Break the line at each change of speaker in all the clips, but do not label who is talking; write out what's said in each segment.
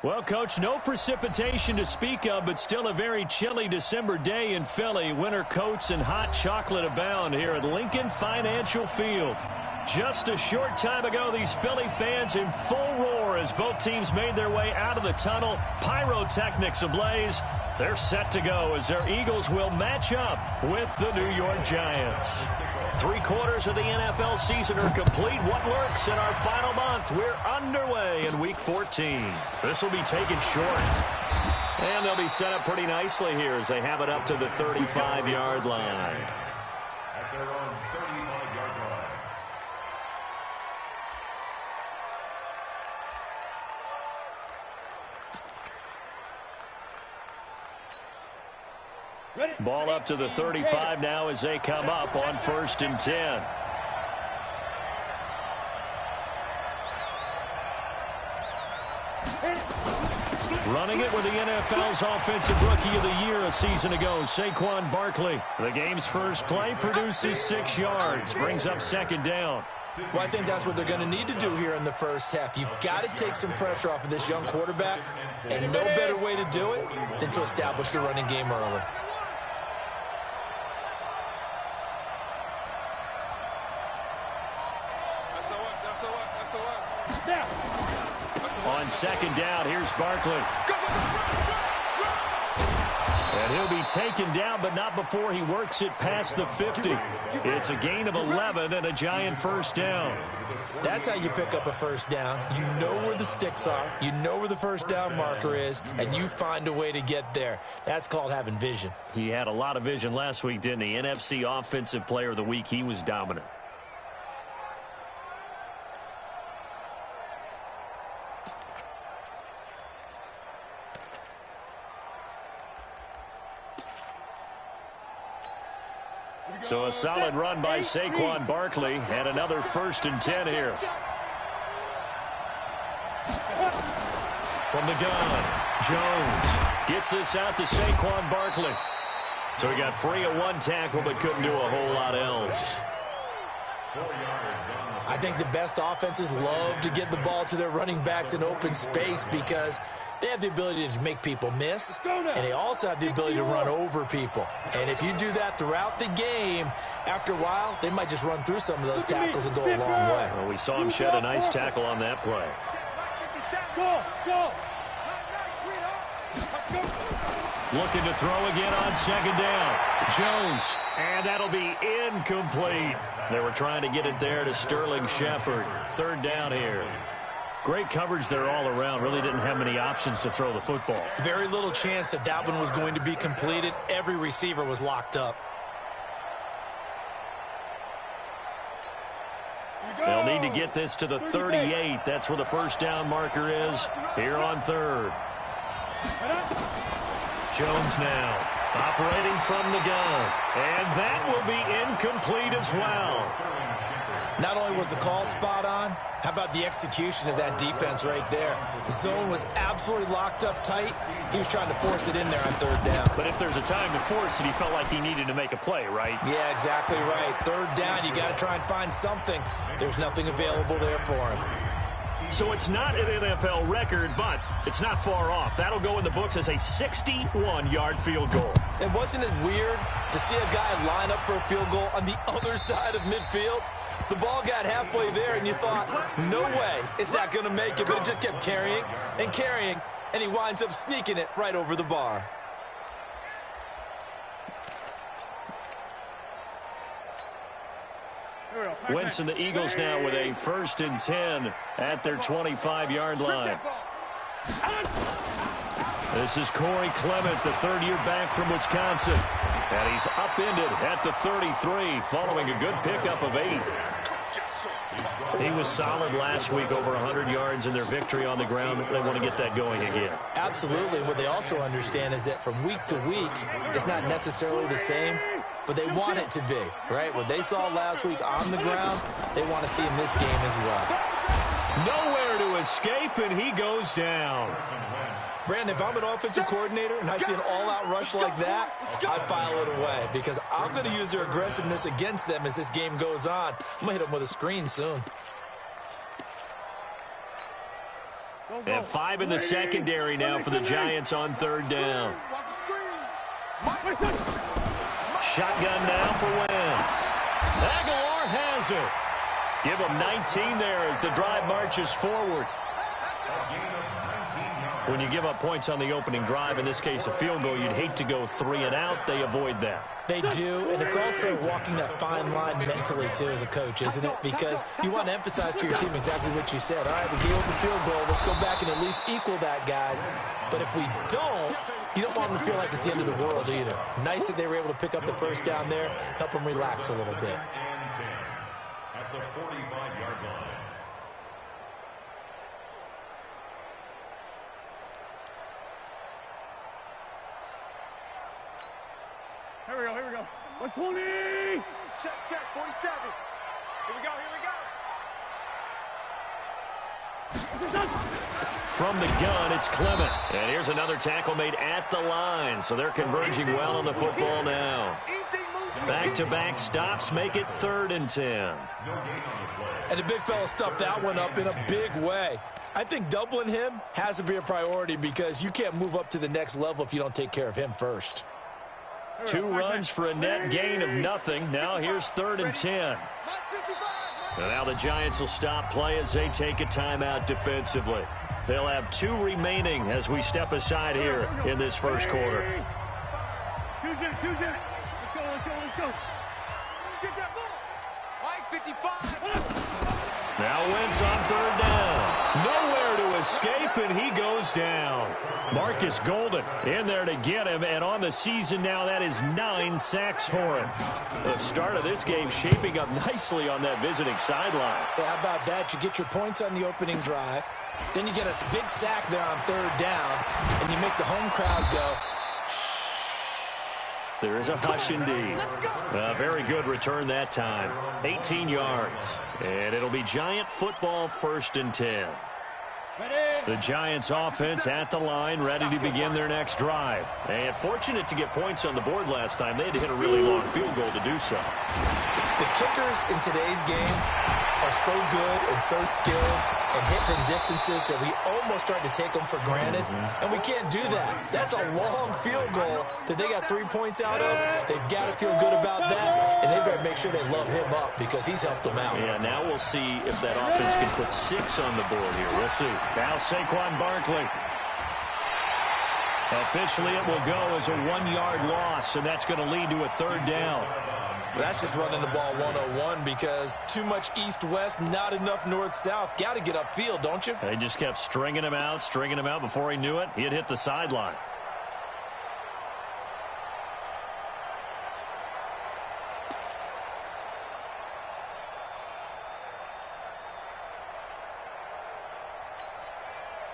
Well, Coach, no precipitation to speak of, but still a very chilly December day in Philly. Winter coats and hot chocolate abound here at Lincoln Financial Field. Just a short time ago, these Philly fans in full roar as both teams made their way out of the tunnel. Pyrotechnics ablaze. They're set to go as their Eagles will match up with the New York Giants. 3/4 of the NFL season are complete. What lurks in our final month? We're underway in Week 14. This will be taken short. And they'll be set up pretty nicely here as they have it up to the 35-yard line.
At their own 35-yard line.
Ball up to the 35 now as they come up on 1st and 10. Running it with the NFL's Offensive Rookie of the Year a season ago, Saquon Barkley. The game's first play produces 6 yards, brings up 2nd down.
Well, I think that's what they're going to need to do here in the first half. You've got to take some pressure off of this young quarterback, and no better way to do it than to establish the running game early.
On 2nd down, here's Barkley. And he'll be taken down, but not before he works it past the 50. It's a gain of 11 and a Giant first down.
That's how you pick up a first down. You know where the sticks are. You know where the first down marker is, and you find a way to get there. That's called having vision.
He had a lot of vision last week, didn't he? NFC Offensive Player of the Week. He was dominant. So a solid run by Saquon Barkley and another 1st and 10 here. From the gun, Jones gets this out to Saquon Barkley. So he got free of 1 tackle but couldn't do a whole lot else.
I think the best offenses love to get the ball to their running backs in open space because they have the ability to make people miss, and they also have the ability to run over people. And if you do that throughout the game, after a while, they might just run through some of those tackles and go a long way.
Well, we saw him shed a nice tackle on that play. Looking to throw again on 2nd down. Jones, and that'll be incomplete. They were trying to get it there to Sterling Shepard. 3rd down here. Great coverage there all around. Really didn't have many options to throw the football.
Very little chance that that one was going to be completed. Every receiver was locked up.
They'll need to get this to the 38. That's where the first down marker is here on 3rd. Jones now operating from the gun. And that will be incomplete as well.
Not only was the call spot on, how about the execution of that defense right there? The zone was absolutely locked up tight. He was trying to force it in there on 3rd down.
But if there's a time to force it, he felt like he needed to make a play, right?
Yeah, exactly right. 3rd down, you got to try and find something. There's nothing available there for him.
So it's not an NFL record, but it's not far off. That'll go in the books as a 61-yard field goal.
And wasn't it weird to see a guy line up for a field goal on the other side of midfield? The ball got halfway there, and you thought, no way is that going to make it. But it just kept carrying and carrying, and he winds up sneaking it right over the bar.
Wentz and the Eagles now with a 1st and 10 at their 25-yard line. This is Corey Clement, the 3rd-year back from Wisconsin. And he's upended at the 33 following a good pickup of 8. He was solid last week, over 100 yards in their victory on the ground. They want to get that going again.
Absolutely. What they also understand is that from week to week, it's not necessarily the same, but they want it to be, right? What they saw last week on the ground, they want to see in this game as well.
Nowhere to escape, and he goes down.
Brandon, if I'm an offensive coordinator and I see an all-out rush like that, I file it away because I'm going to use their aggressiveness against them as this game goes on. I'm going to hit them with a screen soon.
And 5 in the secondary now for the Giants on 3rd down. Shotgun now for Wentz. Aguilar has it. Give him 19 there as the drive marches forward. When you give up points on the opening drive, in this case a field goal, you'd hate to go 3 and out. They avoid that.
They do, and it's also walking that fine line mentally, too, as a coach, isn't it? Because you want to emphasize to your team exactly what you said. All right, we gave up a field goal. Let's go back and at least equal that, guys. But if we don't, you don't want them to feel like it's the end of the world either. Nice that they were able to pick up the first down there, help them relax a little bit.
At the 45-yard line.
Here we go. 120!
Check, 47. Here we go.
From the gun, it's Clement. And here's another tackle made at the line. So they're converging well on the football now. Back-to-back stops make it 3rd and 10.
And the big fella stuffed that one up in a big way. I think doubling him has to be a priority because you can't move up to the next level if you don't take care of him first.
2 runs for a net gain of nothing. Now here's 3rd and 10. And now the Giants will stop play as they take a timeout defensively. They'll have 2 remaining as we step aside here in this first quarter.
Let's go.
Get that ball. All right, 55.
Now Wentz on 3rd down. Nowhere to escape, and he goes down. Marcus Golden in there to get him, and on the season now, that is 9 sacks for him. The start of this game shaping up nicely on that visiting sideline.
Yeah, how about that? You get your points on the opening drive, then you get a big sack there on 3rd down, and you make the home crowd go.
There is a hush indeed. A very good return that time. 18 yards. And it'll be Giant football 1st and 10. The Giants offense at the line, ready to begin their next drive. And fortunate to get points on the board last time. They had to hit a really long field goal to do so.
The kickers in today's game are so good and so skilled and hit from distances that we almost start to take them for granted. And we can't do that. That's a long field goal that they got 3 points out of. They've got to feel good about that, and they better make sure they love him up because he's helped them out.
Yeah, now we'll see if that offense can put 6 on the board here. We'll see. Now Saquon Barkley. Officially, it will go as a 1-yard loss, and that's going to lead to a 3rd down.
That's just running the ball 101 because too much east-west, not enough north-south. Got to get upfield, don't you?
They just kept stringing him out. Before he knew it, he had hit the sideline.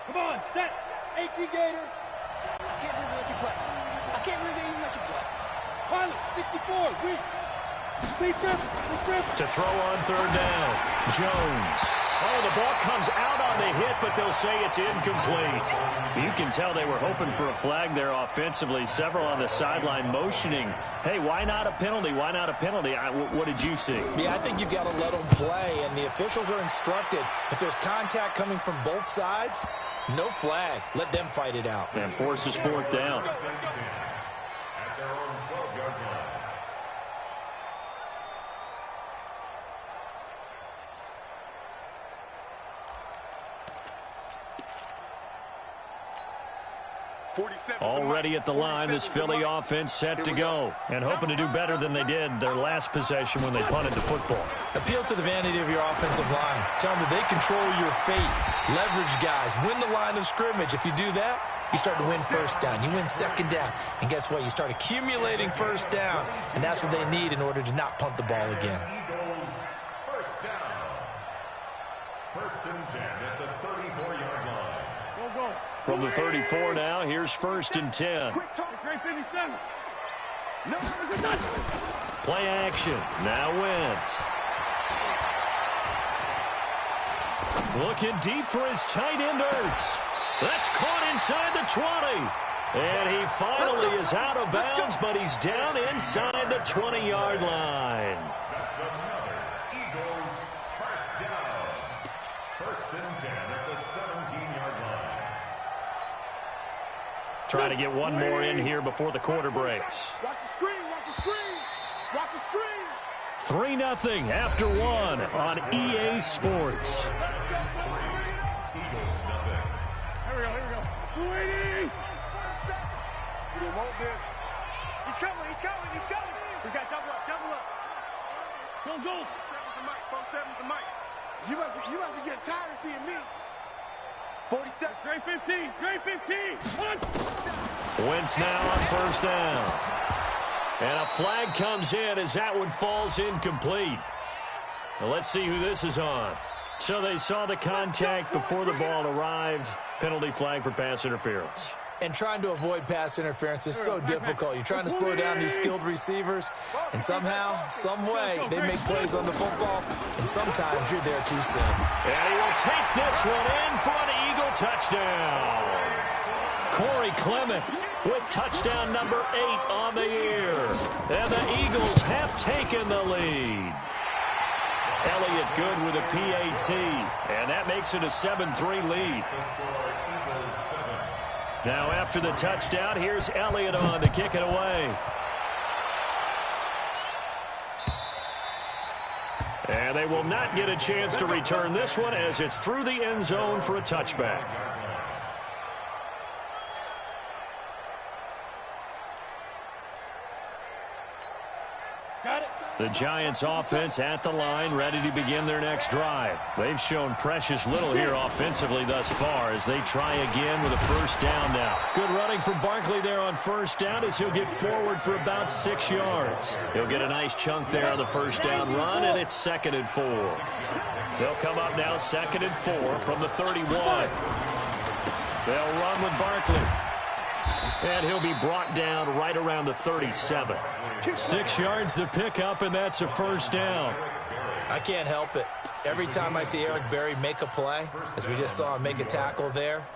Come on, set. 18 Gator.
I can't believe they let you play. I can't believe they even let you play.
Pilot, 64, weak.
To throw on 3rd down. Jones. Oh, the ball comes out on the hit, but they'll say it's incomplete. You can tell they were hoping for a flag there offensively. Several on the sideline motioning. Hey, why not a penalty? Why not a penalty? What did you see?
Yeah, I think you've got to let them play, and the officials are instructed. If there's contact coming from both sides, no flag. Let them fight it out.
And forces 4th down.
At their own 12-yard line.
Already at the line, this Philly offense set to go. And hoping to do better than they did their last possession when they punted the football.
Appeal to the vanity of your offensive line. Tell them that they control your fate. Leverage guys. Win the line of scrimmage. If you do that, you start to win 1st down. You win 2nd down. And guess what? You start accumulating 1st downs. And that's what they need in order to not punt the ball again.
Eagles, 1st down. 1st and 10 at the 34-yard line.
Go.
From the 34 now, here's 1st and 10.
Great 57. No, it's a touch.
Play action. Now Wentz. Looking deep for his tight end Ertz. That's caught inside the 20. And he finally is out of bounds, but he's down inside the 20-yard line.
That's another Eagles 1st down. 1st and 10 at the 17-yard line.
Trying to get one more in here before the quarter breaks.
Watch the screen, watch the screen, watch the screen.
3-0 after one on EA Sports.
Here we go. 280. We want this. He's coming. We got double up. Go. 4-7's the mic. You must be getting tired of seeing me. 47. Great 15. One.
Wentz now on first down. And a flag comes in as that one falls incomplete. Now let's see who this is on. So they saw the contact before the ball arrived. Penalty flag for pass interference.
And trying to avoid pass interference is so difficult. You're trying to slow down these skilled receivers, and somehow, some way, they make plays on the football, and sometimes you're there too soon.
And he will take this one in for an Eagle touchdown. Corey Clement with touchdown number 8 on the year. And the Eagles have taken the lead. Elliott good with a PAT, and that makes it a 7-3 lead. Now after the touchdown, here's Elliott on to kick it away. And they will not get a chance to return this one as it's through the end zone for a touchback.
Got it.
The Giants offense at the line, ready to begin their next drive. They've shown precious little here offensively thus far as they try again with a first down now. Good running from Barkley there on first down as he'll get forward for about 6 yards. He'll get a nice chunk there on the first down run, and it's 2nd and 4. They'll come up now 2nd and 4 from the 31. They'll run with Barkley. And he'll be brought down right around the 37. 6 yards the pickup, and that's a first down.
I can't help it. Every time I see Eric Berry make a play, as we just saw him make a tackle there,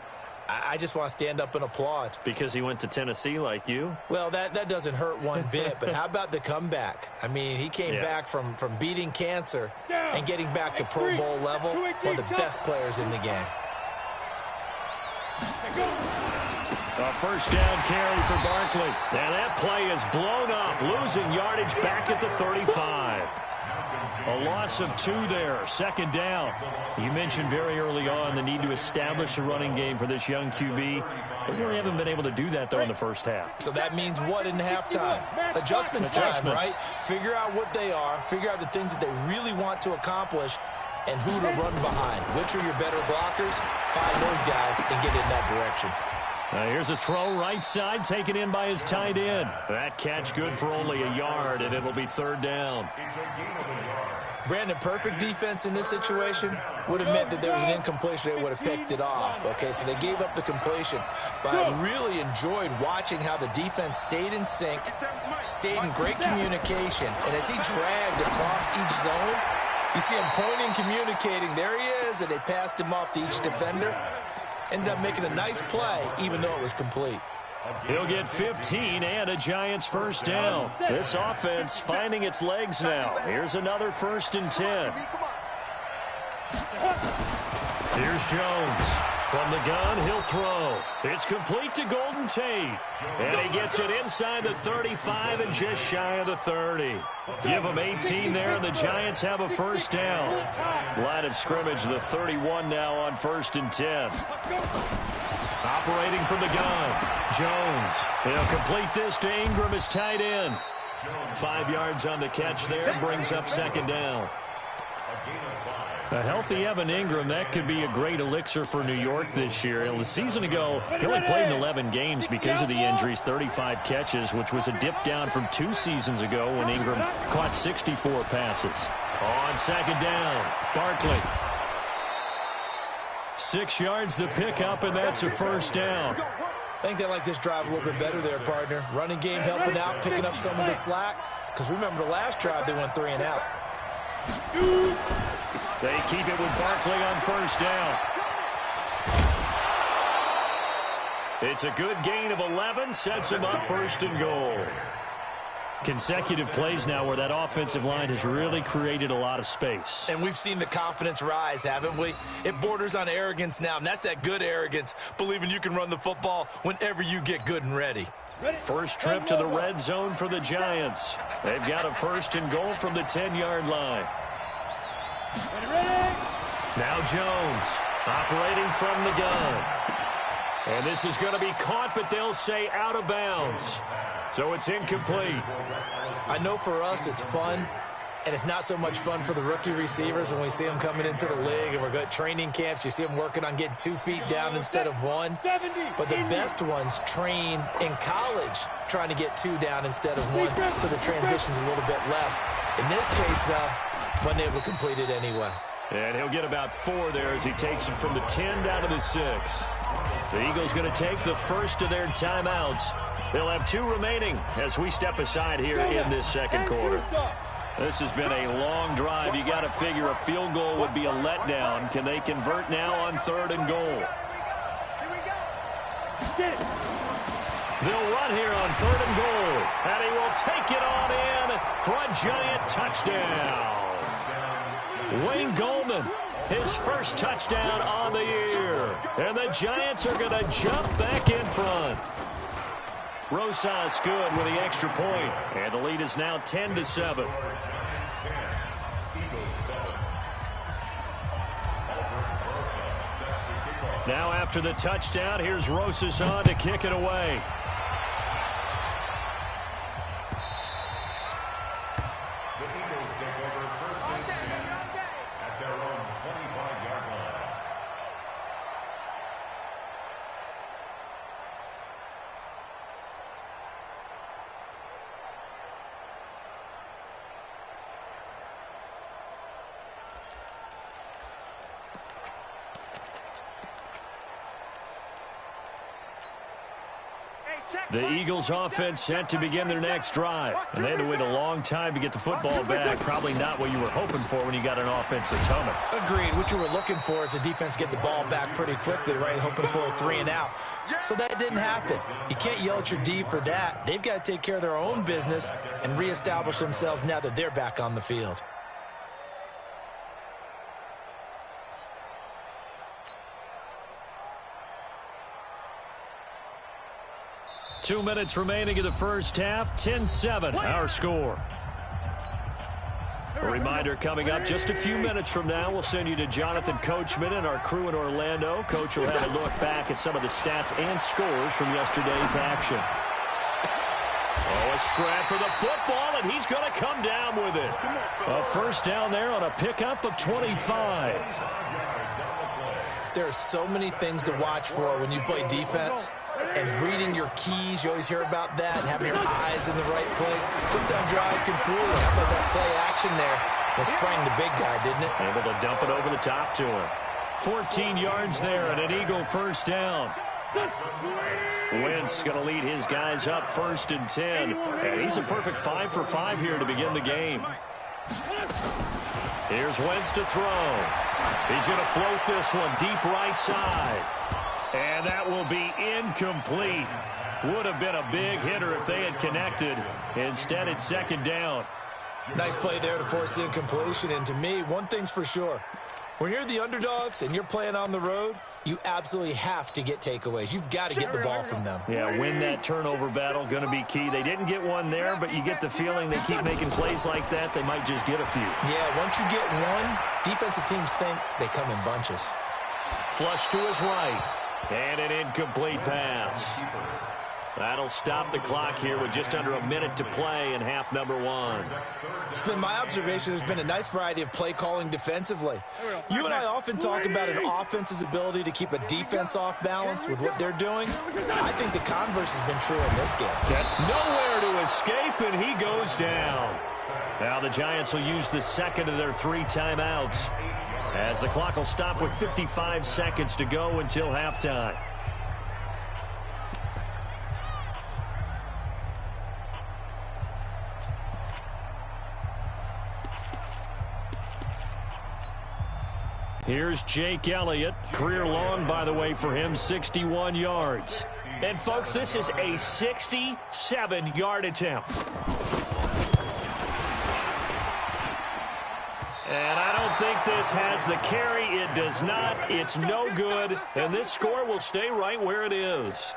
I just want to stand up and applaud.
Because he went to Tennessee like you?
Well, that doesn't hurt one bit, but how about the comeback? I mean, he came back from beating cancer and getting back to Pro Bowl level, one of the best players in the game.
A first down carry for Barkley. Now that play is blown up, losing yardage back at the 35. A loss of 2 there, 2nd down. You mentioned very early on the need to establish a running game for this young QB. They really haven't been able to do that, though, in the first half.
So that means what in halftime? Adjustments time, right? Figure out what they are, figure out the things that they really want to accomplish, and who to run behind. Which are your better blockers? Find those guys and get in that direction.
Now here's a throw right side, taken in by his tight end. That catch good for only a yard, and it'll be 3rd down.
Brandon, perfect defense in this situation would have meant that there was an incompletion. They would have picked it off. Okay, so they gave up the completion. But I really enjoyed watching how the defense stayed in sync, stayed in great communication. And as he dragged across each zone, you see him pointing, communicating. There he is, and they passed him off to each defender. Ended up making a nice play, even though it was complete.
He'll get 15 and a Giants first down. This offense finding its legs now. Here's another 1st and 10. Here's Jones. From the gun, he'll throw. It's complete to Golden Tate. And he gets it inside the 35 and just shy of the 30. Give him 18 there, and the Giants have a first down. Line of scrimmage, the 31 now on 1st and 10. Operating from the gun, Jones. He'll complete this to Ingram as tight end. 5 yards on the catch there, brings up 2nd down. A healthy Evan Ingram, that could be a great elixir for New York this year. The season ago, he only played in 11 games because of the injuries, 35 catches, which was a dip down from 2 seasons ago when Ingram caught 64 passes. On 2nd down, Barkley. 6 yards the pickup, and that's a first down.
I think they like this drive a little bit better there, partner. Running game helping out, picking up some of the slack. Because remember, the last drive, they went 3 and out.
They keep it with Barkley on first down. It's a good gain of 11, sets him up 1st and goal. Consecutive plays now where that offensive line has really created a lot of space.
And we've seen the confidence rise, haven't we? It borders on arrogance now, and that's that good arrogance, believing you can run the football whenever you get good and ready.
First trip to the red zone for the Giants. They've got a 1st and goal from the 10-yard line. Now Jones operating from the gun. And this is going to be caught, but they'll say out of bounds. So it's incomplete.
I know for us it's fun, and it's not so much fun for the rookie receivers when we see them coming into the league and we're good training camps. You see them working on getting 2 feet down instead of 1. But the best ones train in college trying to get 2 down instead of 1, so the transition's a little bit less. In this case, though, wasn't able to complete it anyway.
And he'll get about 4 there as he takes it from the 10 down to the 6. The Eagles going to take the first of their timeouts. They'll have 2 remaining as we step aside here in this second quarter. This has been a long drive. You got to figure a field goal would be a letdown. Can they convert now on 3rd and goal? They'll run here on 3rd and goal. And he will take it on in for a Giant touchdown. Wayne Goldman, his first touchdown on the year. And the Giants are going to jump back in front. Rosas good with the extra point. And the lead is now 10-7. Now after the touchdown, here's Rosas on to kick it away. The Eagles offense set to begin their next drive. And they had to wait a long time to get the football back. Probably not what you were hoping for when you got an offense that's humming.
Agreed. What you were looking for is the defense get the ball back pretty quickly, right? Hoping for a 3 and out. So that didn't happen. You can't yell at your D for that. They've got to take care of their own business and reestablish themselves now that they're back on the field.
Two minutes remaining in the first half. 10-7, our score. A reminder coming up just a few minutes from now. We'll send you to Jonathan Coachman and our crew in Orlando. Coach will have a look back at some of the stats and scores from yesterday's action. Oh, a scrap for the football, and he's going to come down with it. A first down there on a pickup of 25.
There are so many things to watch for when you play defense. And reading your keys, you always hear about that, and having your eyes in the right place. Sometimes your eyes can fool you. How about that play action there? That sprang the big guy, didn't it?
Able to dump it over the top to him. 14 yards there and an Eagle first down. Wentz going to lead his guys up 1st and 10. And he's a perfect 5 for 5 here to begin the game. Here's Wentz to throw. He's going to float this one deep right side. And that will be incomplete. Would have been a big hitter if they had connected. Instead, it's 2nd down.
Nice play there to force the incompletion. And to me, one thing's for sure. When you're the underdogs and you're playing on the road, you absolutely have to get takeaways. You've got to get the ball from them.
Yeah, win that turnover battle, going to be key. They didn't get one there, but you get the feeling they keep making plays like that, they might just get a few.
Yeah, once you get one, defensive teams think they come in bunches.
Flush to his right. And an incomplete pass. That'll stop the clock here with just under a minute to play in half number 1.
It's been my observation there's been a nice variety of play calling defensively. You and I often talk about an offense's ability to keep a defense off balance with what they're doing. I think the converse has been true in this game.
Nowhere to escape, and he goes down. Now the Giants will use the 2nd of their 3 timeouts, as the clock will stop with 55 seconds to go until halftime. Here's Jake Elliott. Career long, by the way, for him, 61 yards. And, folks, this is a 67-yard attempt. And I don't think this has the carry. It does not. It's no good. And this score will stay right where it is.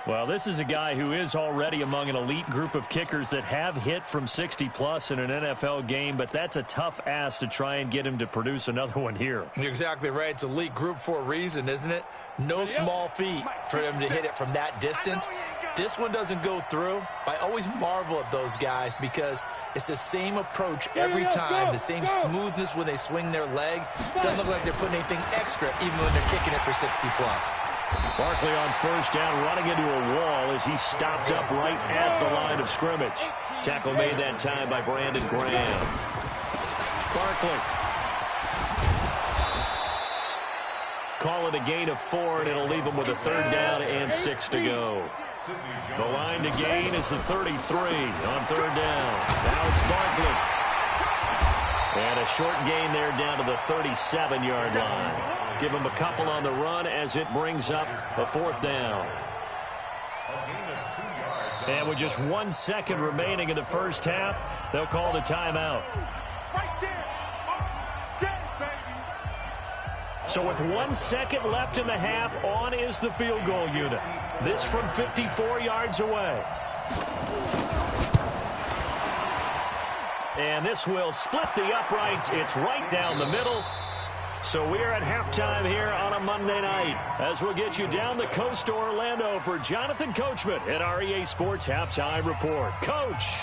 Well, this is a guy who is already among an elite group of kickers that have hit from 60-plus in an NFL game, but that's a tough ask to try and get him to produce another one here.
You're exactly right. It's elite group for a reason, isn't it? No small feat for him to hit it from that distance. This one doesn't go through. I always marvel at those guys because it's the same approach every time, the same smoothness when they swing their leg. Doesn't look like they're putting anything extra even when they're kicking it for 60-plus.
Barkley on first down, running into a wall as he stopped up right at the line of scrimmage. Tackle made that time by Brandon Graham. Barkley. Call it a gain of 4, and it'll leave him with a third down and 6 to go. The line to gain is the 33 on third down. Now it's Barkley. And a short gain there down to the 37-yard line. Give him a couple on the run as it brings up a fourth down. And with just 1 second remaining in the first half, they'll call the timeout. So with 1 second left in the half, on is the field goal unit. This from 54 yards away. And this will split the uprights. It's right down the middle. So we're at halftime here on a Monday night as we'll get you down the coast to Orlando for Jonathan Coachman at our EA Sports Halftime Report. Coach.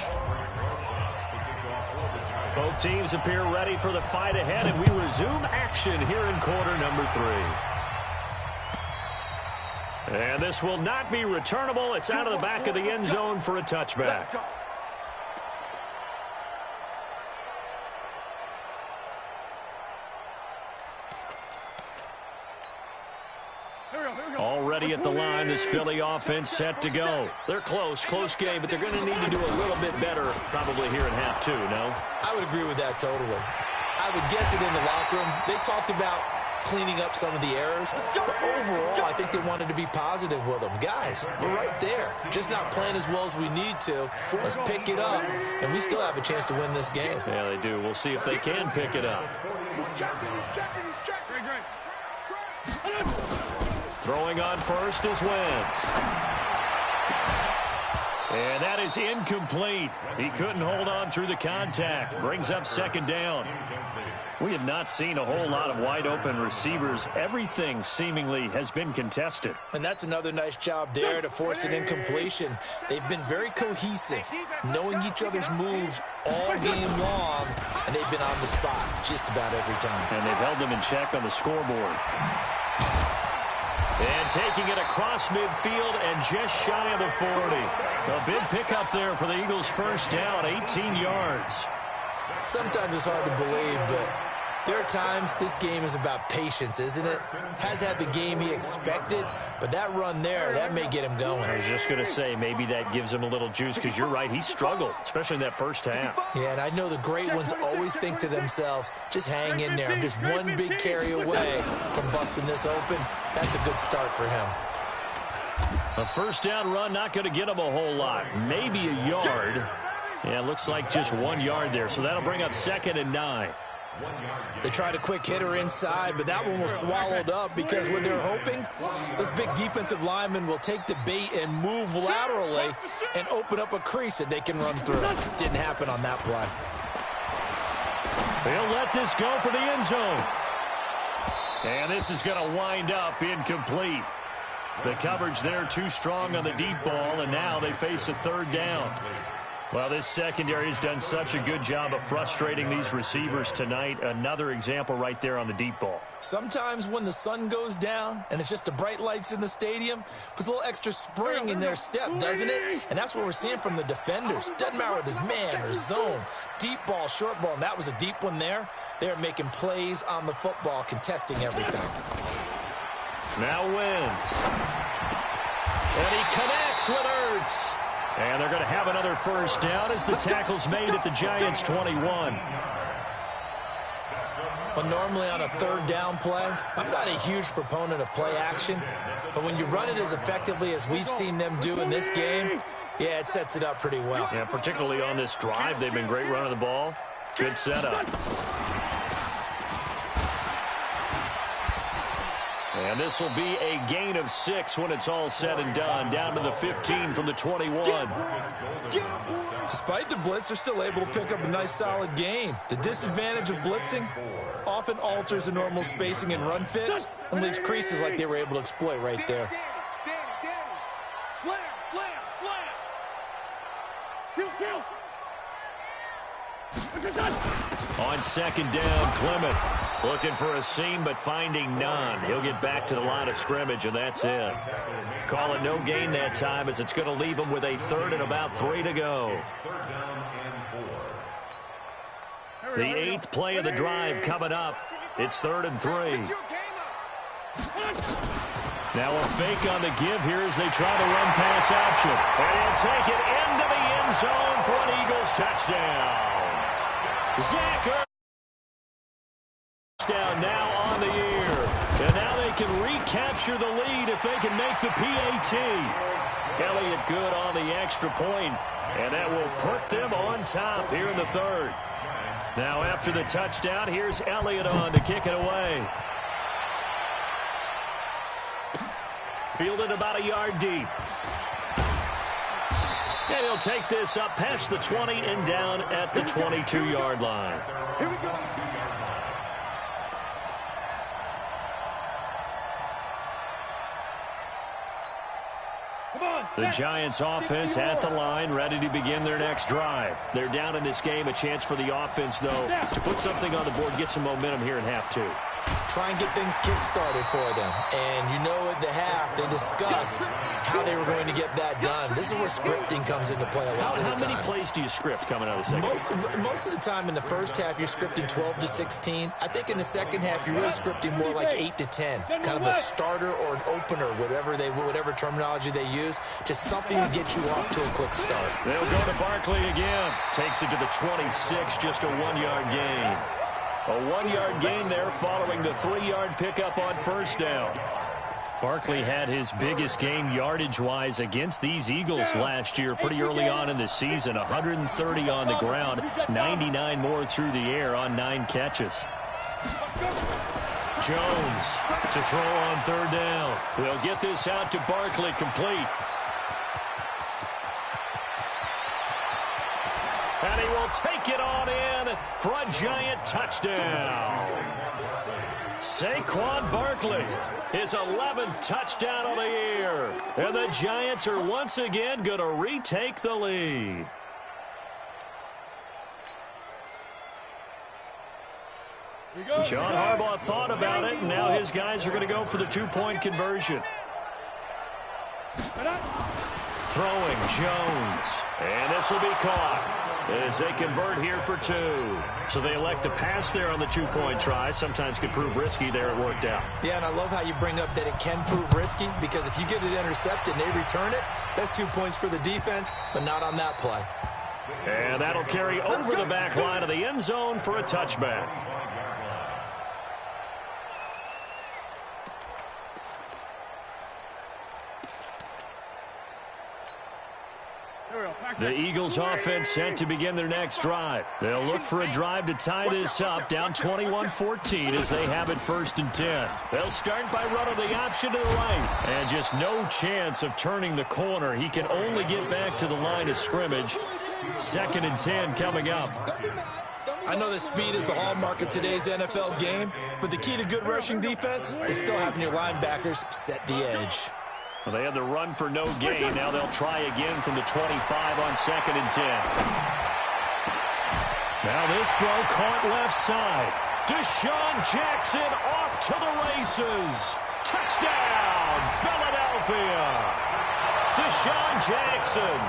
Both teams appear ready for the fight ahead, and we resume action here in quarter number 3. And this will not be returnable. It's out of the back of the end zone for a touchback. Already at the line, this Philly offense set to go. They're close game, but they're going to need to do a little bit better probably here in half 2, no?
I would agree with that totally. I would guess it in the locker room. They talked about cleaning up some of the errors, but overall, I think they wanted to be positive with them. Guys, we're right there. Just not playing as well as we need to. Let's pick it up, and we still have a chance to win this game.
Yeah, they do. We'll see if they can pick it up.
He's checking.
Throwing on first is Wentz. And that is incomplete. He couldn't hold on through the contact. Brings up second down. We have not seen a whole lot of wide-open receivers. Everything seemingly has been contested.
And that's another nice job there to force an incompletion. They've been very cohesive, knowing each other's moves all game long, and they've been on the spot just about every time.
And they've held them in check on the scoreboard. And taking it across midfield and just shy of the 40. A big pickup there for the Eagles' first down, 18 yards.
Sometimes it's hard to believe, but there are times this game is about patience, isn't it? Has had the game he expected, but that run there, that may get him going.
I was just going to say, maybe that gives him a little juice, because you're right, he struggled, especially in that first half.
Yeah, and I know the great ones always think to themselves, just hang in there. I'm just one big carry away from busting this open. That's a good start for him.
A first down run, not going to get him a whole lot. Maybe a yard. Yeah, looks like just 1 yard there, so that'll bring up 2nd and 9.
They tried a quick hitter inside, but that one was swallowed up because what they're hoping, those big defensive linemen will take the bait and move laterally and open up a crease that they can run through. Didn't happen on that play.
They'll let this go for the end zone. And this is going to wind up incomplete. The coverage there too strong on the deep ball, and now they face a third down. Well, this secondary has done such a good job of frustrating these receivers tonight. Another example right there on the deep ball.
Sometimes when the sun goes down and it's just the bright lights in the stadium, puts a little extra spring in their step, doesn't it? And that's what we're seeing from the defenders. Doesn't matter whether it's man or zone, deep ball, short ball, and that was a deep one there. They're making plays on the football, contesting everything.
Now Wentz. And he connects with Ertz. And they're going to have another first down as the tackle's made at the Giants' 21.
Well, normally on a third down play, I'm not a huge proponent of play action. But when you run it as effectively as we've seen them do in this game, yeah, it sets it up pretty well.
Yeah, particularly on this drive. They've been great running the ball. Good setup. And this will be a gain of 6 when it's all said and done. Down to the 15 from the 21.
Despite the blitz, they're still able to pick up a nice, solid gain. The disadvantage of blitzing often alters the normal spacing and run fits and leaves creases like they were able to exploit right there.
Slam, slam, slam. Kill.
On second down, Clement looking for a seam but finding none. He'll get back to the line of scrimmage, and that's it. Call it no gain that time as it's going to leave him with a 3rd and about 3 to go. The 8th play of the drive coming up. It's 3rd and 3. Now a fake on the give here as they try to run pass option. And he'll take it into the end zone for an Eagles touchdown. Zach Ertz down now on the year. And now they can recapture the lead if they can make the PAT. Elliott good on the extra point, and that will put them on top here in the 3rd. Now after the touchdown, here's Elliott on to kick it away. Fielded about a yard deep. And he'll take this up past the 20 and down at the 22-yard line.
Here we go.
The Giants offense at the line, ready to begin their next drive. They're down in this game. A chance for the offense, though, to put something on the board, get some momentum here in half 2.
Try and get things kick-started for them. And you know at the half, they discussed how they were going to get that done. This is where scripting comes into play a lot of the time.
How many plays do you script coming out of the second?
Most of the time in the first half, you're scripting 12 to 16. I think in the second half, you're really scripting more like 8 to 10. Kind of a starter or an opener, whatever terminology they use. Just something to get you off to a quick start.
They'll go to Barkley again. Takes it to the 26, just a 1-yard gain. A 1-yard gain there following the 3-yard pickup on first down. Barkley had his biggest game yardage-wise against these Eagles last year pretty early on in the season. 130 on the ground, 99 more through the air on 9 catches. Jones to throw on 3rd down. They'll get this out to Barkley, complete. And he will take it on in for a Giant touchdown. Saquon Barkley, his 11th touchdown of the year. And the Giants are once again going to retake the lead. John Harbaugh thought about it, and now his guys are going to go for the 2-point conversion. Throwing Jones, and this will be caught as they convert here for 2. So they elect to pass there on the 2-point try. Sometimes could prove risky there. It worked out.
Yeah, and I love how you bring up that it can prove risky, because if you get it intercepted and they return it, that's 2 points for the defense, but not on that play.
And that'll carry over the back line of the end zone for a touchback. The Eagles offense set to begin their next drive. They'll look for a drive to tie this up, down 21-14 as they have it 1st and 10. They'll start by running the option to the right. And just no chance of turning the corner. He can only get back to the line of scrimmage. 2nd and 10 coming up.
I know that speed is the hallmark of today's NFL game, but the key to good rushing defense is still having your linebackers set the edge.
Well, they had the run for no gain. Now they'll try again from the 25 on 2nd and 10. Now this throw caught left side. Deshaun Jackson off to the races. Touchdown, Philadelphia. Deshaun Jackson,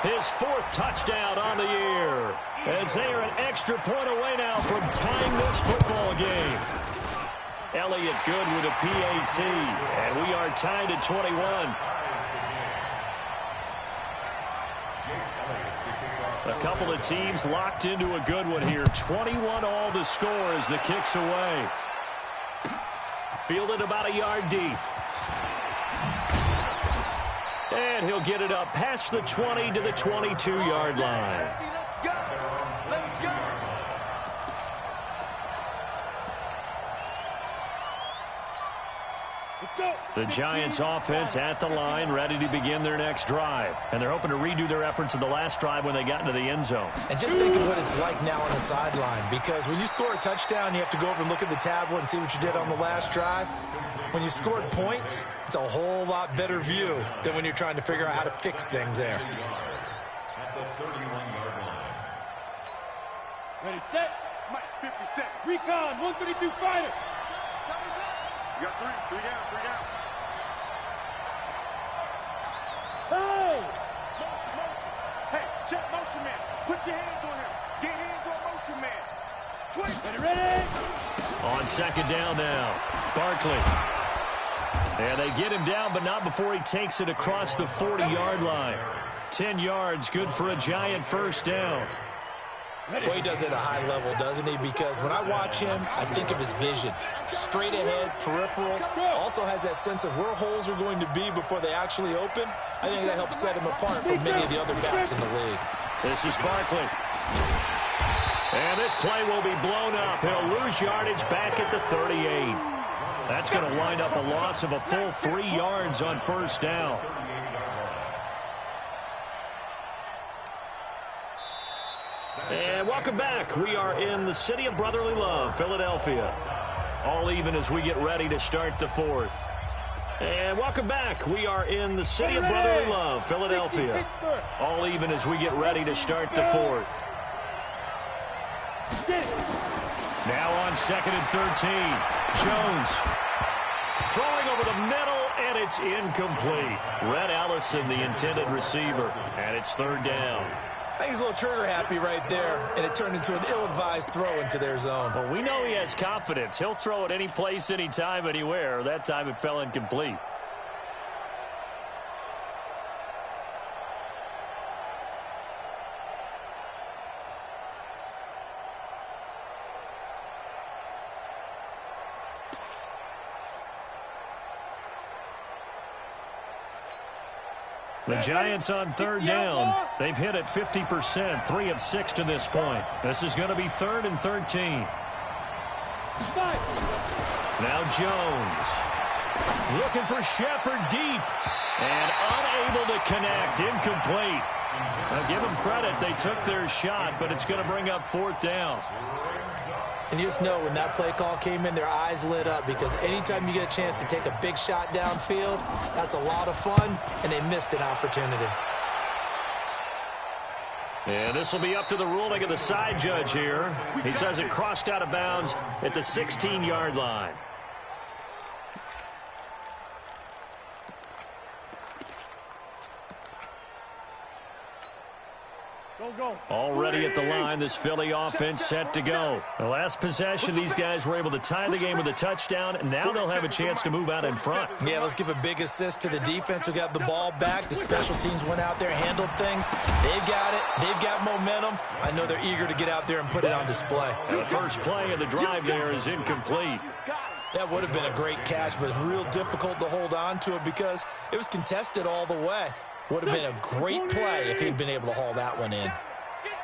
his 4th touchdown on the year, as they are an extra point away now from tying this football game. Elliott good with a PAT, and we are tied at 21. A couple of teams locked into a good one here. 21 all the score as the kick's away. Fielded about a yard deep. And he'll get it up past the 20 to the 22-yard line. The Giants offense at the line, ready to begin their next drive. And they're hoping to redo their efforts of the last drive when they got into the end zone.
And just think of what it's like now on the sideline, because when you score a touchdown, you have to go over and look at the tablet and see what you did on the last drive. When you scored points, it's a whole lot better view than when you're trying to figure out how to fix things there.
At the 31-yard line.
Ready, set. Mike, 50 seconds. Recon, 132 fighter. You got three down. Hey! Motion. Hey, check motion man. Put your hands on him. Get hands on motion man. Twitch. Ready?
On second down now, Barkley. And they get him down, but not before he takes it across the 40-yard line. 10 yards, good for a Giant first down.
Boy, he does it at a high level, doesn't he? Because when I watch him, I think of his vision. Straight ahead, peripheral. Also has that sense of where holes are going to be before they actually open. I think that helps set him apart from many of the other backs in the league.
This is Barkley. And this play will be blown up. He'll lose yardage back at the 38. That's going to wind up a loss of a full 3 yards on first down. And welcome back. We are in the city of brotherly love, Philadelphia. All even as we get ready to start the fourth. And welcome back. We are in the city of brotherly love, Philadelphia. All even as we get ready to start the fourth. Now on second and 13. Jones throwing over the middle, and it's incomplete. Red Allison, the intended receiver, and it's third down.
I think he's a little trigger happy right there, and it turned into an ill-advised throw into their zone.
Well, we know he has confidence. He'll throw it any place, anytime, anywhere. That time it fell incomplete. The Giants on third down. They've hit it 50%, 3 of 6 to this point. This is going to be third and 13. Now Jones looking for Shepard deep and unable to connect. Incomplete. Now give them credit. They took their shot, but it's going to bring up fourth down.
And you just know when that play call came in, their eyes lit up, because anytime you get a chance to take a big shot downfield, that's a lot of fun, and they missed an opportunity.
And this will be up to the ruling of the side judge here. He says it crossed out of bounds at the 16-yard line. Already at the line, this Philly offense set to go. The last possession, these guys were able to tie the game with a touchdown, and now they'll have a chance to move out in front.
Yeah, let's give a big assist to the defense who got the ball back. The special teams went out there, handled things. They've got it. They've got momentum. I know they're eager to get out there and put it on display.
The first play of the drive there is incomplete.
That would have been a great catch, but it's real difficult to hold on to it because it was contested all the way. Would have been a great play if he'd been able to haul that one in.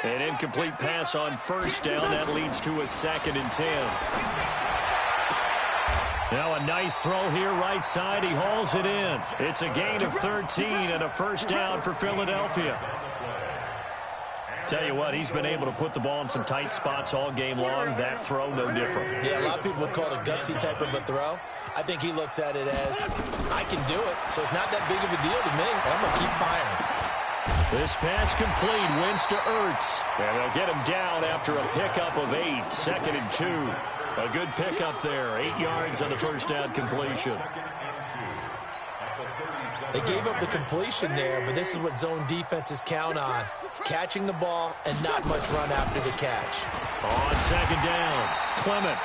An incomplete pass on first down. That leads to a 2nd and 10. Now a nice throw here right side. He hauls it in. It's a gain of 13 and a first down for Philadelphia. Tell you what, he's been able to put the ball in some tight spots all game long. That throw, no different.
Yeah, a lot of people would call it a gutsy type of a throw. I think he looks at it as, I can do it, so it's not that big of a deal to me, and I'm going to keep firing.
This pass complete, wins to Ertz. And they'll get him down after a pickup of 8, 2nd and 2. A good pickup there, 8 yards on the first down completion.
They gave up the completion there, but this is what zone defenses count on. Catching the ball and not much run after the catch.
On second down, Clement.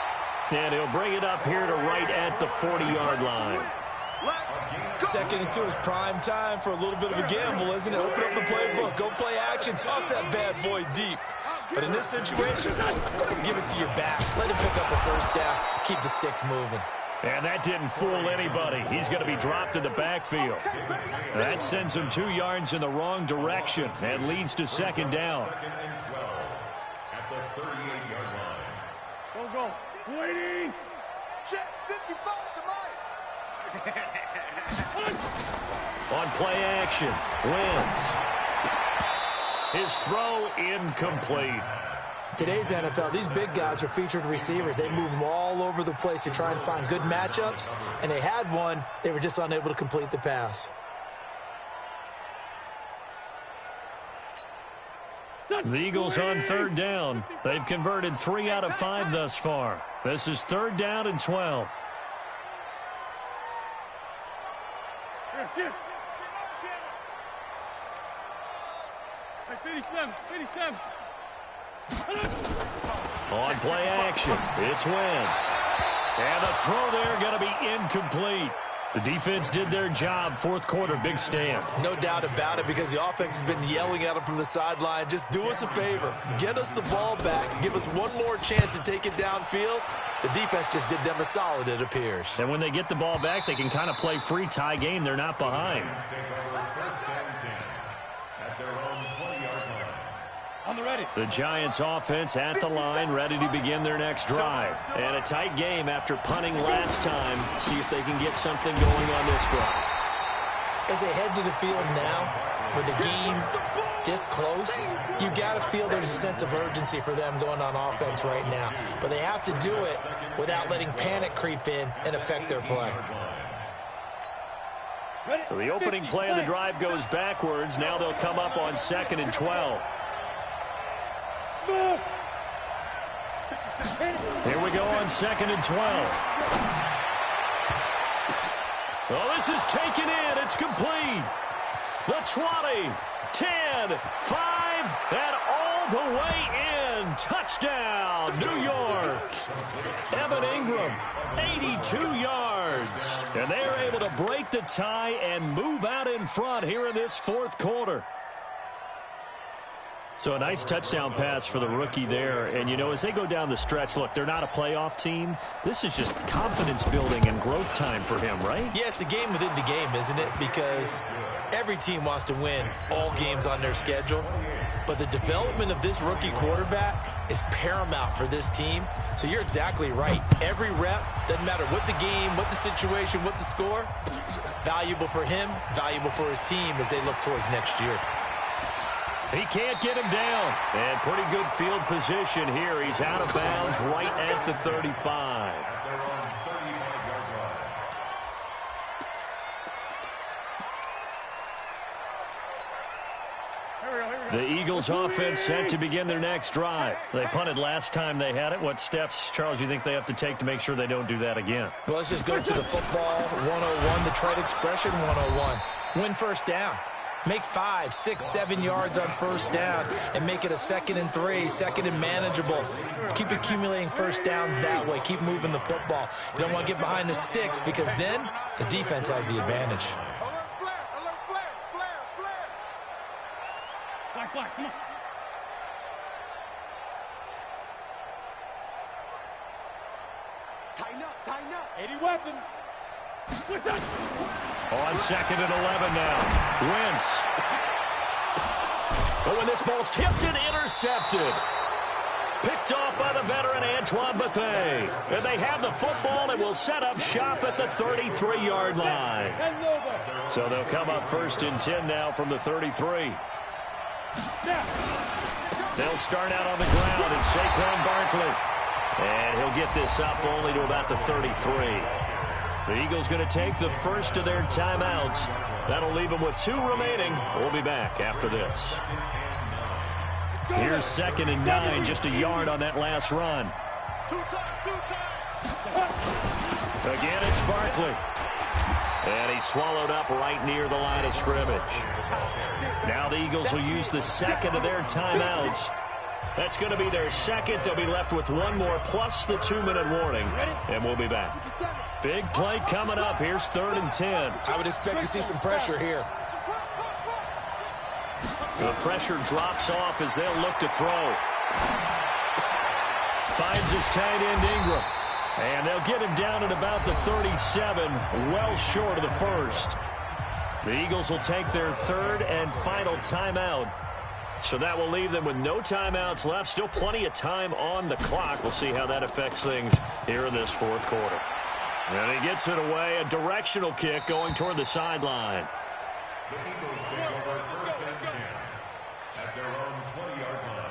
And he'll bring it up here to right at the 40-yard line.
2nd and 2 is prime time for a little bit of a gamble, isn't it? Open up the playbook, go play action, toss that bad boy deep. But in this situation, go and give it to your back. Let him pick up a first down, keep the sticks moving.
And that didn't fool anybody. He's going to be dropped in the backfield. That sends him 2 yards in the wrong direction and leads to second down.
At the 38-yard line.
Go. Waiting.
Check 55 to Mike.
On play action, Wentz. His throw incomplete.
Today's NFL, these big guys are featured receivers. They move them all over the place to try and find good matchups, and they had one. They were just unable to complete the pass.
The Eagles on third down. They've converted 3 out of 5 thus far. This is 3rd down and 12. On play action, it's Wentz. And the throw there going to be incomplete. The defense did their job. 4th quarter, big stand.
No doubt about it, because the offense has been yelling at them from the sideline. Just do us a favor. Get us the ball back. Give us one more chance to take it downfield. The defense just did them a solid, it appears.
And when they get the ball back, they can kind of play free tie game. They're not behind.
On the ready.
The Giants offense at the line, ready to begin their next drive. And a tight game after punting last time. See if they can get something going on this drive.
As they head to the field now, with the game this close, you got to feel there's a sense of urgency for them going on offense right now. But they have to do it without letting panic creep in and affect their play.
So the opening play of the drive goes backwards. Now they'll come up on 2nd and 12. Here we go on 2nd and 12. Oh, this is taken in. It's complete. The 20, 10, 5, and all the way in. Touchdown, New York. Evan Ingram, 82 yards. And they are able to break the tie and move out in front here in this 4th quarter. So a nice touchdown pass for the rookie there. And, you know, as they go down the stretch, look, they're not a playoff team. This is just confidence building and growth time for him, right?
Yeah, it's a game within the game, isn't it? Because every team wants to win all games on their schedule. But the development of this rookie quarterback is paramount for this team. So you're exactly right. Every rep, doesn't matter what the game, what the situation, what the score, valuable for him, valuable for his team as they look towards next year.
He can't get him down. And pretty good field position here. He's out of bounds right at the 35. The Eagles offense set to begin their next drive. They punted last time they had it. What steps, Charles, you think they have to take to make sure they don't do that again?
Well, let's just go to the football 101, the trade expression 101. Win first down. Make 5, 6, 7 yards on first down and make it a 2nd and 3, 2nd and manageable. Keep accumulating first downs that way. Keep moving the football. You don't want to get behind the sticks because then the defense has the advantage.
Black, come on. Tighten up. 80 weapon.
On 2nd and 11 now. Wentz. But when this ball's tipped and intercepted. Picked off by the veteran Antoine Bethea. And they have the football and will set up shop at the 33-yard line. So they'll come up 1st and 10 now from the 33. They'll start out on the ground, and Saquon Barkley. And he'll get this up only to about the 33. The Eagles going to take the first of their timeouts. That'll leave them with 2 remaining. We'll be back after this. Here's 2nd and 9, just a yard on that last run. Again, it's Barkley. And he's swallowed up right near the line of scrimmage. Now the Eagles will use the 2nd of their timeouts. That's going to be their 2nd. They'll be left with 1 more plus the 2-minute warning. And we'll be back. Big play coming up. Here's 3rd and 10.
I would expect to see some pressure here.
The pressure drops off as they'll look to throw. Finds his tight end Ingram. And they'll get him down at about the 37, well short of the 1st. The Eagles will take their 3rd and final timeout. So that will leave them with no timeouts left. Still plenty of time on the clock. We'll see how that affects things here in this 4th quarter. And he gets it away, a directional kick going toward the sideline.
The Eagles take over first and 10 at their own 20-yard line.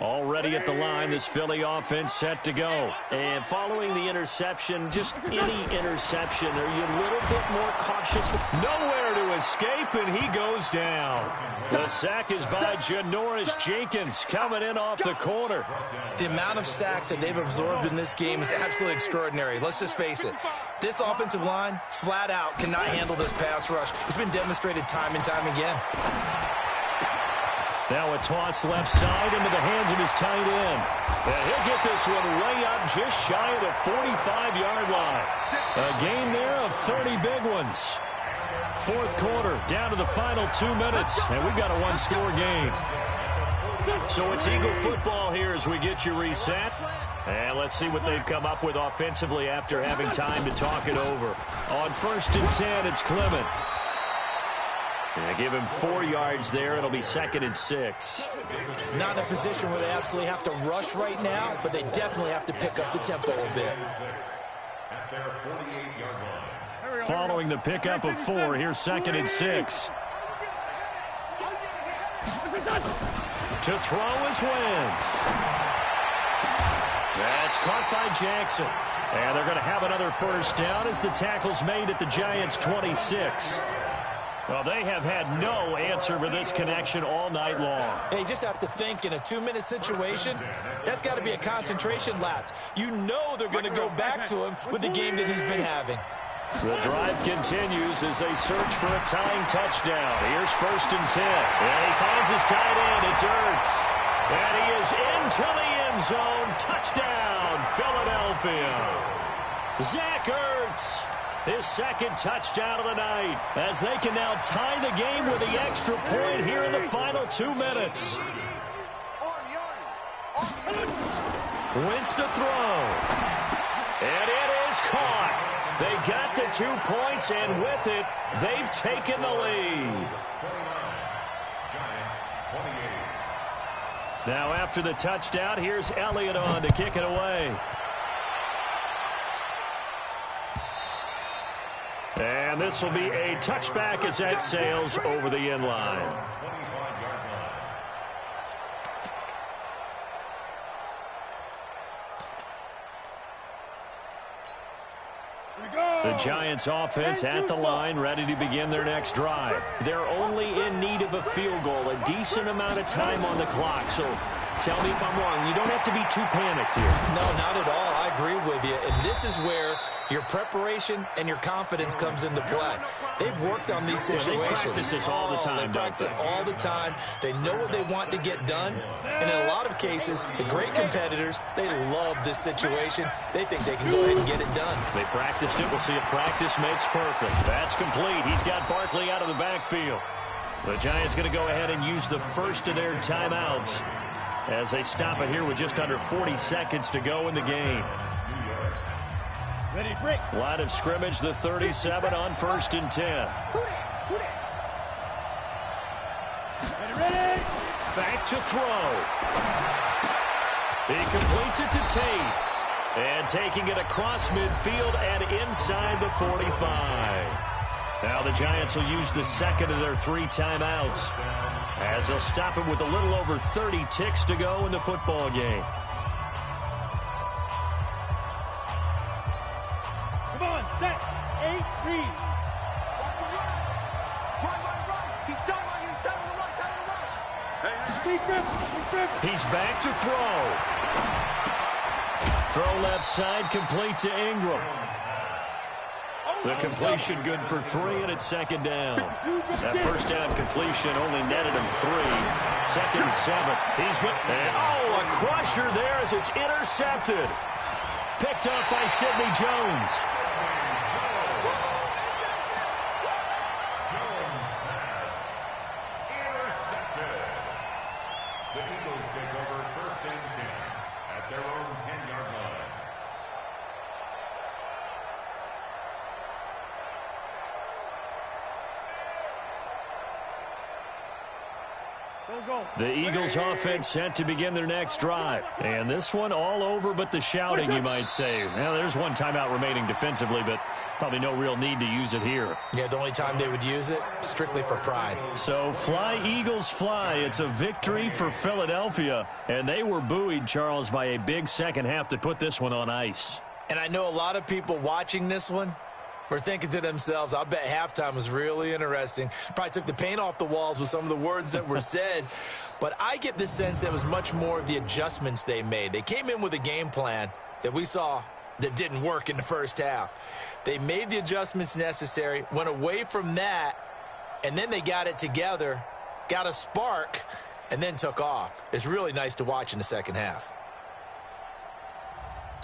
Already at the line, this Philly offense set to go. And following the interception, just any interception, are you a little bit more cautious? Nowhere to escape, and he goes down. The sack is by Janoris Jenkins coming in off the corner.
The amount of sacks that they've absorbed in this game is absolutely extraordinary. Let's just face it. This offensive line, flat out, cannot handle this pass rush. It's been demonstrated time and time again.
Now a toss left side into the hands of his tight end. And he'll get this one way up just shy of the 45-yard line. A gain there of 30 big ones. Fourth quarter, down to the final 2 minutes, and we've got a one-score game. So it's Eagle football here as we get you reset. And let's see what they've come up with offensively after having time to talk it over. On 1st and 10, it's Clement. And give him 4 yards there. It'll be 2nd and 6.
Not in a position where they absolutely have to rush right now, but they definitely have to pick up the tempo a bit.
Following the pickup of 4, here's 2nd and 6. To throw is Wentz. That's caught by Jackson. And they're going to have another first down as the tackle's made at the Giants' 26. Well, they have had no answer for this connection all night long.
They just have to think in a 2-minute situation, that's got to be a concentration lapse. You know they're going to go back to him with the game that he's been having.
The drive continues as they search for a tying touchdown. Here's 1st and 10. And he finds his tight end. It's Ertz. And he is into the end zone. Touchdown, Philadelphia. Zach Ertz. His 2nd touchdown of the night as they can now tie the game with the extra point here in the final 2 minutes. Wentz to throw. And it is caught. They got the 2 points, and with it, they've taken the lead. Now after the touchdown, here's Elliott on to kick it away. And this will be a touchback as that sails over the end line. The Giants offense at the line, ready to begin their next drive. They're only in need of a field goal, a decent amount of time on the clock. So tell me if I'm wrong. You don't have to be too panicked here.
No, not at all. I agree with you. And this is where your preparation and your confidence comes into play. They've worked on these situations.
They practice this all the time.
They practice it all the time. They know what they want to get done. And in a lot of cases, the great competitors, they love this situation. They think they can go ahead and get it done.
They practiced it. We'll see if practice makes perfect. That's complete. He's got Barkley out of the backfield. The Giants going to go ahead and use the first of their timeouts as they stop it here with just under 40 seconds to go in the game.
Ready, break.
Line of scrimmage, the 37 on 1st and 10.
Ready.
Back to throw. He completes it to Tate. And taking it across midfield and inside the 45. Now the Giants will use the 2nd of their 3 timeouts as they'll stop it with a little over 30 ticks to go in the football game.
Come on, set. 8, read.
Run. He's down right here. He's down on the right.
He's back to throw. Throw left side, complete to Ingram. The completion good for 3, and it's 2nd down. That first down completion only netted him 3. 2nd and 7. He's good. And, a crusher there as it's intercepted. Picked up by Sidney Jones.
Jones pass intercepted. The Eagles take over 1st and 10 at their own 10-yard line.
The Eagles offense set to begin their next drive. And this one all over but the shouting, you might say. Well, there's one timeout remaining defensively, but probably no real need to use it here.
Yeah, the only time they would use it, strictly for pride.
So fly, Eagles, fly. It's a victory for Philadelphia. And they were buoyed, Charles, by a big second half to put this one on ice.
And I know a lot of people watching this one were thinking to themselves, I bet halftime was really interesting. Probably took the paint off the walls with some of the words that were said. But I get the sense that it was much more of the adjustments they made. They came in with a game plan that we saw that didn't work in the first half. They made the adjustments necessary, went away from that, and then they got it together, got a spark, and then took off. It's really nice to watch in the second half.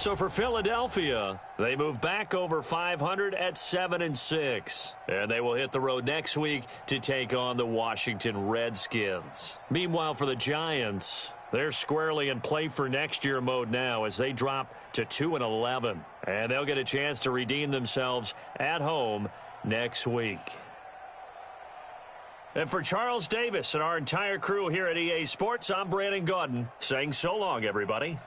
So for Philadelphia, they move back over 500 at 7-6. And they will hit the road next week to take on the Washington Redskins. Meanwhile, for the Giants, they're squarely in play for next year mode now as they drop to 2-11. And they'll get a chance to redeem themselves at home next week. And for Charles Davis and our entire crew here at EA Sports, I'm Brandon Gaudin saying so long, everybody.